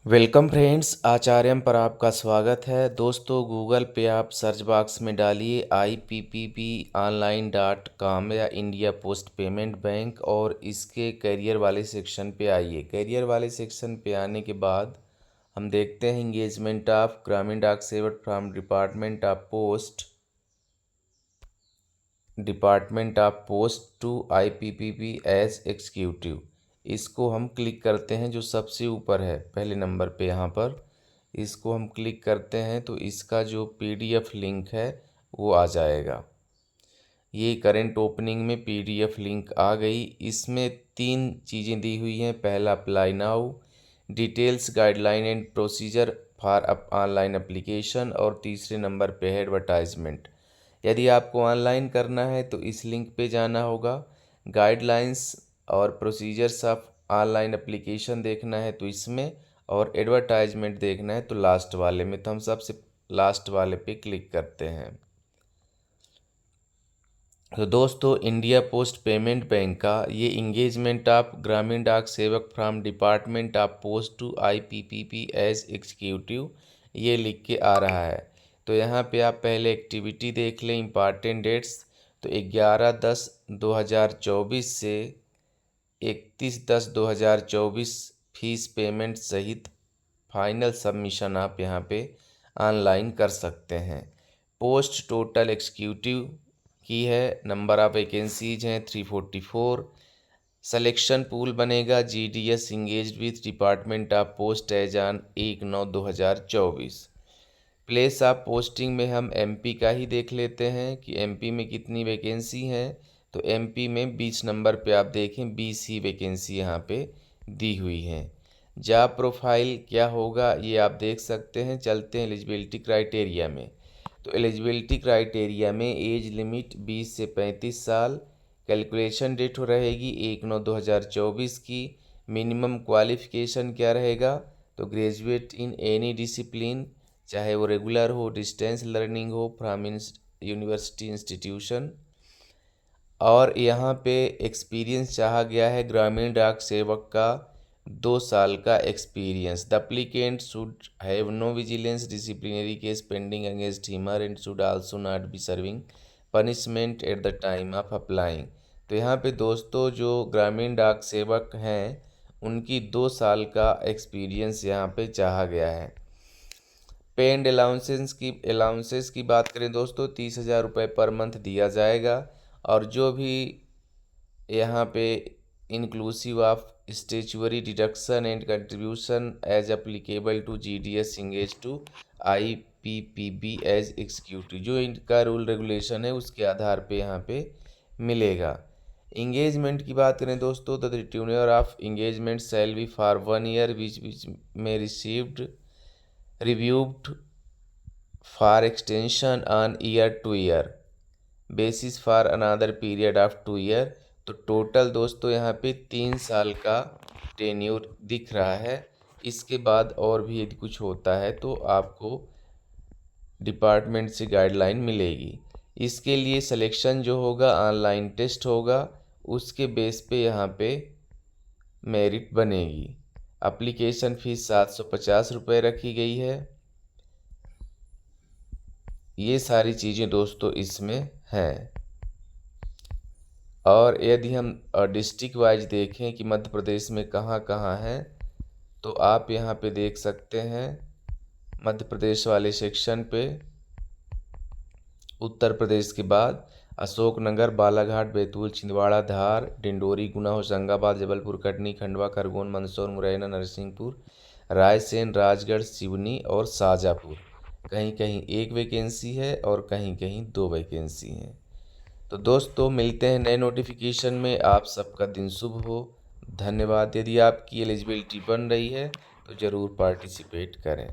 Welcome friends, आचार्यम पर आपका स्वागत है। दोस्तों, गूगल पे आप सर्च बॉक्स में डालिए IPPBonline.com या इंडिया पोस्ट पेमेंट बैंक और इसके करियर वाले सेक्शन पे आइए। करियर वाले सेक्शन पे आने के बाद हम देखते हैं engagement of Gramin Dak Sevak from department of post to IPPB as executive. इसको हम क्लिक करते हैं, जो सबसे ऊपर है पहले नंबर पे। यहाँ पर इसको हम क्लिक करते हैं तो इसका जो PDF लिंक है वो आ जाएगा। ये करंट ओपनिंग में PDF लिंक आ गई। इसमें 3 चीज़ें दी हुई हैं। पहला apply now, details, guideline and procedure for online application, और तीसरे नंबर पे है एडवर्टाइजमेंट। यदि आपको ऑनलाइन करना है तो इस लिंक पे जाना होगा। गाइडलाइंस और प्रोसीजर्स ऑफ ऑनलाइन एप्लीकेशन देखना है तो इसमें, और एडवर्टाइजमेंट देखना है तो लास्ट वाले में। तो हम सबसे लास्ट वाले पे क्लिक करते हैं। तो दोस्तों, इंडिया पोस्ट पेमेंट बैंक का ये engagement of Gramin Dak Sevak from department of post to IPPB as executive, ये लिख के आ रहा है। तो यहाँ पे आप पहले एक्टिविटी देख लें, इम्पॉर्टेंट डेट्स। तो 11/10/2024 से 31/10/2024 फीस पेमेंट सहित फाइनल सबमिशन आप यहाँ पे ऑनलाइन कर सकते हैं। पोस्ट टोटल एग्जीक्यूटिव की है, नंबर ऑफ वैकेंसीज हैं 344। सिलेक्शन पूल बनेगा GDS engaged with department of post as on 1/9/2024। Place of posting में हम MP का ही देख लेते हैं कि MP में कितनी वैकेंसी हैं। तो MP में 20 नंबर पे आप देखें 20 ही वैकेंसी यहाँ पे दी हुई हैं। जॉब प्रोफाइल क्या होगा ये आप देख सकते हैं। चलते हैं एलिजिबिलिटी क्राइटेरिया में। तो एलिजिबिलिटी क्राइटेरिया में एज लिमिट 20 से 35 साल। कैलकुलेशन डेट हो रहेगी 1/9/2024 की। मिनिमम क्वालिफ़िकेशन क्या रहेगा? तो ग्रेजुएट इन एनी डिसिप्लिन, चाहे वो रेगुलर हो, डिस्टेंस लर्निंग हो, फ्रॉम यूनिवर्सिटी इंस्टीट्यूशन। और यहाँ पे एक्सपीरियंस चाहा गया है ग्रामीण डाक सेवक का 2 साल का experience. The applicant should have no vigilance disciplinary case pending against him and should also not be serving punishment at the time of applying. तो यहाँ पे दोस्तों, जो ग्रामीण डाक सेवक हैं उनकी 2 साल का एक्सपीरियंस यहाँ पे चाहा गया है। पे एंड अलाउंसेस की बात करें दोस्तों, 30,000 रुपये पर मंथ दिया जाएगा। और जो भी यहाँ पे inclusive of statutory deduction and contribution as applicable to GDS engaged to IPPB as executive, जो इनका रूल रेगुलेशन है उसके आधार पे यहाँ पे मिलेगा। इंगेजमेंट की बात करें दोस्तों, तो the tenure of engagement shall be for 1 year which में received reviewed for extension on year to year basis for another period of 2 year। तो टोटल दोस्तों यहाँ पे 3 साल का टेन्योर दिख रहा है। इसके बाद और भी यदि कुछ होता है तो आपको डिपार्टमेंट से गाइडलाइन मिलेगी। इसके लिए सिलेक्शन जो होगा ऑनलाइन टेस्ट होगा, उसके बेस पे यहाँ पे मेरिट बनेगी। एप्लीकेशन फ़ीस 750 रुपये रखी गई है। ये सारी चीज़ें दोस्तों इसमें हैं। और यदि हम डिस्ट्रिक्ट वाइज देखें कि मध्य प्रदेश में कहाँ कहाँ हैं, तो आप यहाँ पे देख सकते हैं मध्य प्रदेश वाले सेक्शन पे। उत्तर प्रदेश के बाद अशोकनगर, बालाघाट, बैतूल, छिंदवाड़ा, धार, डिंडोरी, गुना, होशंगाबाद, जबलपुर, कटनी, खंडवा, खरगोन, मंदसौर, मुरैना, नरसिंहपुर, रायसेन, राजगढ़, सिवनी और शाजापुर। कहीं कहीं 1 वैकेंसी है और कहीं कहीं 2 वैकेंसी हैं। तो दोस्तों, मिलते हैं नए नोटिफिकेशन में। आप सबका दिन शुभ हो। धन्यवाद। यदि आपकी एलिजिबिलिटी बन रही है तो ज़रूर पार्टिसिपेट करें।